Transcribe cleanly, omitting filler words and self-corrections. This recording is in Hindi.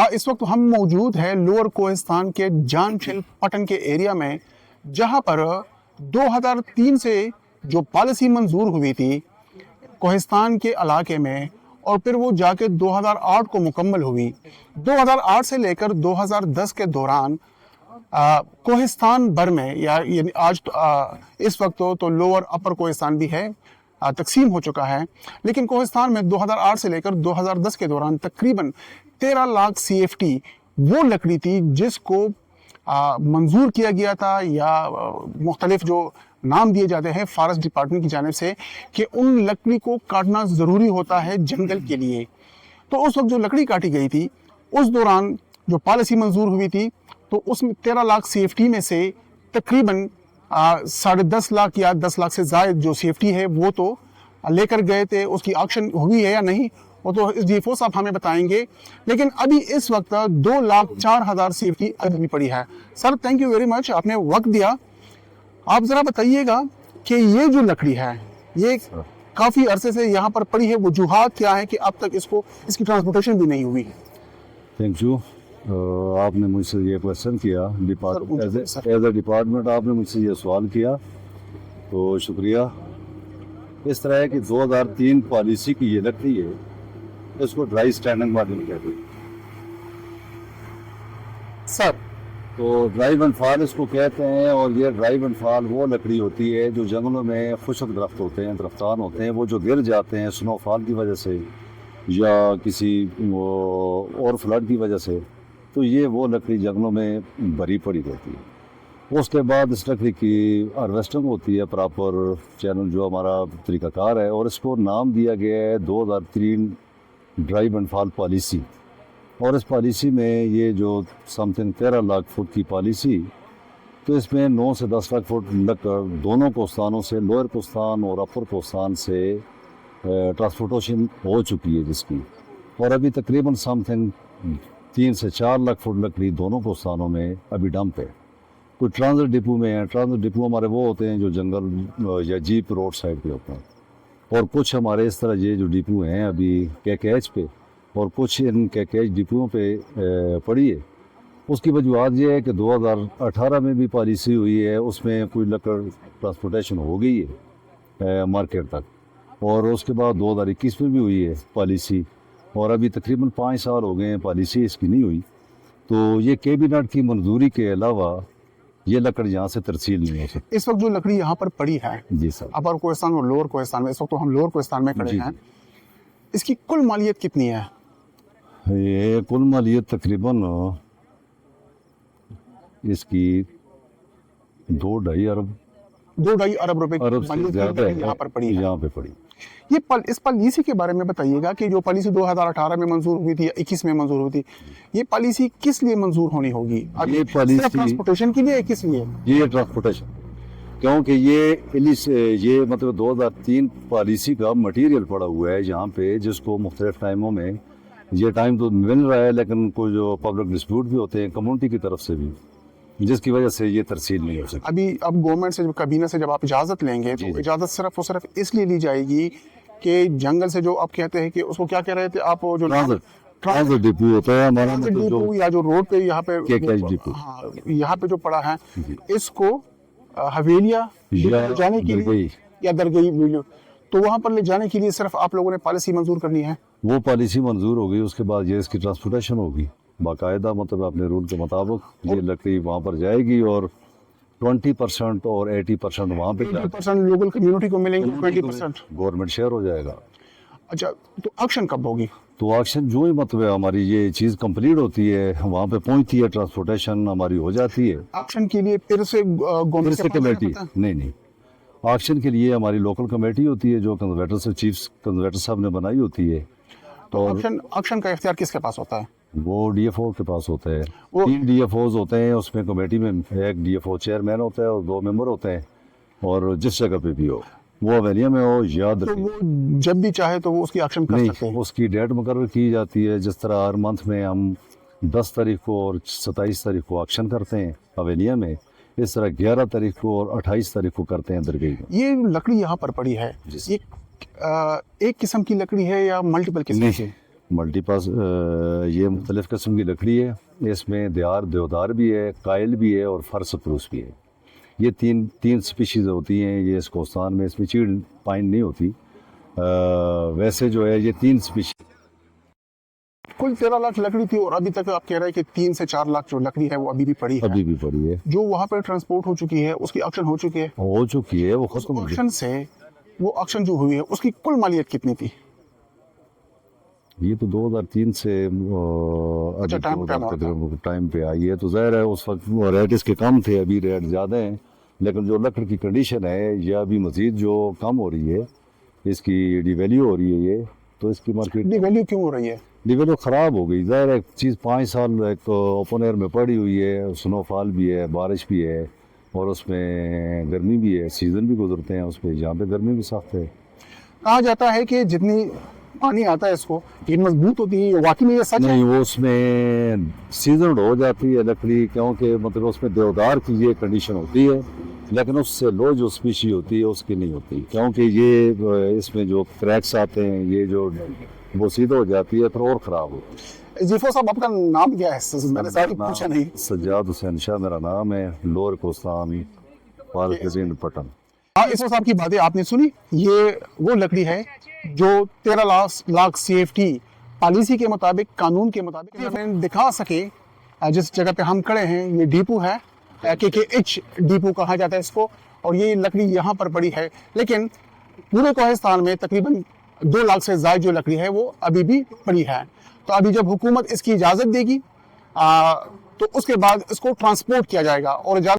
इस वक्त हम मौजूद हैं लोअर कोहिस्तान के जानशिल पटन के एरिया में, जहां पर 2003 से जो पॉलिसी मंजूर हुई थी कोहिस्तान के इलाके में, और फिर वो जाके 2008 को मुकम्मल हुई। 2008 से लेकर 2010 के दौरान कोहिस्तान भर में यानी आज इस वक्त तो लोअर अपर कोहिस्तान भी है, तकसीम हो चुका है, लेकिन कोहिस्तान में 2008 से लेकर 2010 के दौरान तकरीबन 13 लाख CFT वो लकड़ी थी जिसको मंजूर किया गया था, या मुख्तलिफ जो नाम दिए जाते हैं फॉरेस्ट डिपार्टमेंट की जानिब से कि उन लकड़ी को काटना ज़रूरी होता है जंगल के लिए। तो उस वक्त जो लकड़ी काटी गई थी उस दौरान जो पॉलिसी मंजूर हुई थी, तो उसमें 13 लाख CFT में से तकरीबन 10.5 लाख या 10 लाख से ज़ायद जो CFT है वो तो लेकर गए थे। उसकी ऑक्शन हुई है या नहीं वो तो इस DFO साहब हमें बताएंगे, लेकिन अभी इस वक्त 2,04,000 CFT अभी पड़ी है। Sir thank you very much, आपने वक्त दिया। आप ज़रा बताइएगा कि ये जो लकड़ी है ये काफ़ी अरसे से यहाँ पर पड़ी है, वजूहात क्या है कि अब तक इसकी ट्रांसपोर्टेशन भी नहीं हुई है? Thank you. आपने मुझसे ये क्वेश्चन किया, एज ए डिपार्टमेंट आपने मुझसे ये सवाल किया, तो शुक्रिया। इस तरह है कि 2003 पॉलिसी की ये लकड़ी है, इसको ड्राई स्टैंडिंग मॉडल कहते हैं सर। तो ड्राई बनफाल इसको कहते हैं, और ये ड्राई बनफाल वो लकड़ी होती है जो जंगलों में खुशक दरख्त होते हैं, दरख्तान होते हैं, वो जो गिर जाते हैं स्नोफॉल की वजह से या किसी और फ्लड की वजह से, तो ये वो लकड़ी जंगलों में भरी पड़ी रहती है। उसके बाद इस लकड़ी की हार्वेस्टिंग होती है, प्रॉपर चैनल जो हमारा तरीक़ाकार है, और इसको नाम दिया गया है 2003 ड्राई बनफाल पॉलिसी। और इस पॉलिसी में ये जो समथिंग 13 लाख फुट की पॉलिसी, तो इसमें 9 से 10 लाख फुट लकड़ दोनों कोस्तानों से, लोअर कोस्तान और अपर कोस्तान से ट्रांसपोर्टेशन हो चुकी है जिसकी, और अभी तकरीबन समथिंग 3 से 4 लाख फुट लकड़ी दोनों कोस्तानों में अभी डंप है। कुछ ट्रांजिट डिपो में है, ट्रांजिट डिपो हमारे वो होते हैं जो जंगल या जीप रोड साइड पे होते हैं, और कुछ हमारे इस तरह ये जो डिपो हैं अभी KKH पे, और कुछ इन KKH डिपोओं पे पड़ी है। उसकी वजूहत ये है कि 2018 में भी पॉलिसी हुई है, उसमें कोई लकड़ ट्रांसपोर्टेशन हो गई है मार्केट तक, और उसके बाद 2021 में भी हुई है पॉलिसी, और अभी तकरीबन 5 साल हो गए हैं पॉलिसी इसकी नहीं हुई। तो ये कैबिनेट की मंजूरी के अलावा ये लकड़ यहाँ से तरसील नहीं हो सकती। इस वक्त जो लकड़ी यहाँ पर पड़ी है जी सर, अपर कोहिस्तान और लोअर कोहिस्तान में, इस वक्त तो हम लोअर कोहिस्तान में खड़े हैं, इसकी कुल मालियत कितनी है? ये कुल मालियत तकरीबन इसकी 2-2.5 अरब 2-2.5 अरब रुपए अरब से ज़्यादा है यहाँ पर पड़ी है। यहाँ पे पड़ी। इस पॉलिसी के बारे में बताइएगा कि जो पॉलिसी 2018 में मंजूर हुई थी या 21 में मंजूर हुई थी, ये पॉलिसी किस लिए मंजूर होनी होगी? ये पॉलिसी ट्रांसपोर्टेशन के लिए, किस लिए? ये ट्रांसपोर्टेशन, क्योंकि ये मतलब 2003 पॉलिसी का मटेरियल पड़ा हुआ है यहाँ पे, जिसको मुख्तलिफ टाइमों में ये टाइम तो मिल रहा है, लेकिन कोई जो पब्लिक डिस्प्यूट भी होते हैं कम्युनिटी की तरफ से भी, जिसकी वजह से ये तरसील नहीं हो सकती। अब गवर्नमेंट से, जब काबीना से जब आप इजाज़त लेंगे तो इजाज़त सिर्फ और सिर्फ इसलिए ली जाएगी कि जंगल से जो आप कहते हैं कि उसको क्या कह रहे थे आप, जो ट्रांजिट डिपो होता है हमारा, डिपो या जो रोड पे यहाँ पे KKH डिपो, हाँ यहाँ पे जो पड़ा है, इसको हवेलिया जाने के लिए या दरगई, तो वहाँ पर ले जाने के लिए सिर्फ आप लोगों ने पॉलिसी मंजूर करनी है। वो पॉलिसी मंजूर हो गई, उसके बाद ये इसकी ट्रांसपोर्टेशन होगी बाकायदा, मतलब अपने रूल के मुताबिक ये लकड़ी वहाँ पर जाएगी, और 20% और 80% वहाँ पे 80% लोकल कम्युनिटी को मिलेंगे, 20% गवर्नमेंट शेयर हो जाएगा। अच्छा, तो ऑक्शन कब होगी? तो ऑक्शन जो ही मतलब हमारी ये चीज़ कंप्लीट होती है, वहाँ पे पहुँचती है, ट्रांसपोर्टेशन हमारी हो जाती है। ऑक्शन के लिए फिर से गवर्नमेंट से कमेटी नहीं, ऑक्शन के लिए हमारी लोकल कमेटी होती है जो कंजर्वेटर से चीफ कंजर्वेटर साहब ने बनाई होती है। तो ऑक्शन का इख्तियार किसके पास होता है? वो DFO के पास होता है। 3 DFOs होते हैं उसमें, कमेटी में एक DFO चेयरमैन होता है और 2 मेंबर होते हैं, और जिस जगह पे भी हो, वो हवेलिया में हो, याद तो वो जब भी चाहे तो वो उसकी ऑक्शन कर सकते हैं। उसकी डेट मुकर्रर की जाती है, जिस तरह हर मंथ में हम 10 तारीख को और 27 तारीख को ऑक्शन करते हैं हवेलिया में, इस तरह 11 तारीख को और 28 तारीख को करते हैं दरगाह में। ये लकड़ी यहाँ पर पड़ी है, ये एक किस्म की लकड़ी है या मल्टीपल किस्म की? मल्टीपास ये मुख्तलिफ़ किस्म की लकड़ी है। इसमें देवदार भी है, कायल भी है और फर सप्रूस भी है। ये तीन स्पीशीज़ होती हैं ये इस कोस्तान में। इसमें चीड़ पाइन नहीं होती। वैसे जो है ये 3 स्पीशीज। कुल 13 लाख लकड़ी थी और अभी तक आप कह रहे हैं कि 3 से 4 लाख जो लकड़ी है वो अभी भी पड़ी है। अभी भी पड़ी है। जो वहाँ पर ट्रांसपोर्ट हो चुकी है उसकी ऑक्शन हो चुकी है। वो खत्म हो गई। ऑक्शन से वो ऑक्शन जो हुई है उसकी कुल मालियत कितनी थी? ये तो 2003 से टाइम पे आई है, तो ज़ाहिर है उस वक्त रेट इसके कम थे, अभी रेट ज़्यादा हैं। लेकिन जो लकड़ की कंडीशन है यह अभी मज़ीद जो कम हो रही है, इसकी डिवैल्यू हो रही है ये, तो इसकी मार्केट डिवैल्यू क्यों हो रही है? डिवैल्यू ख़राब हो गई। ज़ाहिर है चीज़ 5 साल एक ओपन एयर में पड़ी हुई है, स्नोफॉल भी है, बारिश भी है और उसमें गर्मी भी है, सीज़न भी गुजरते हैं उस पर, यहाँ पे गर्मी भी सख्त है। कहा जाता है कि जितनी पानी आता है इसको ये मजबूत होती है, वाकई में ये सच है? नहीं, वो उसमें सीजन हो जाती है लकड़ी, क्योंकि मतलब उसमें देवदार की ये कंडीशन होती है, लेकिन उससे लो जो स्पीशी होती है उसकी नहीं होती, क्योंकि ये इसमें जो क्रैक्स आते हैं ये जो वो सीधा हो जाती है फिर और ख़राब हो। जीफो साहब आपका नाम क्या है? मैंने साथ पूछा नहीं। सज्जाद हुसैन शाह मेरा नाम है, लोअर कोस्तान पटन। इसमें साहब की बातें आपने सुनी। ये वो लकड़ी है जो 13 लाख CFT पॉलिसी के मुताबिक, कानून के मुताबिक हमें दिखा सके। जिस जगह पे हम खड़े हैं ये डिपो है, KKH डिपो कहा जाता है इसको, और ये लकड़ी यहाँ पर पड़ी है। लेकिन पूरे कोहिस्तान में तकरीबन 2 लाख से ज़्यादा जो लकड़ी है वो अभी भी पड़ी है। तो अभी जब हुकूमत इसकी इजाज़त देगी तो उसके बाद इसको ट्रांसपोर्ट किया जाएगा और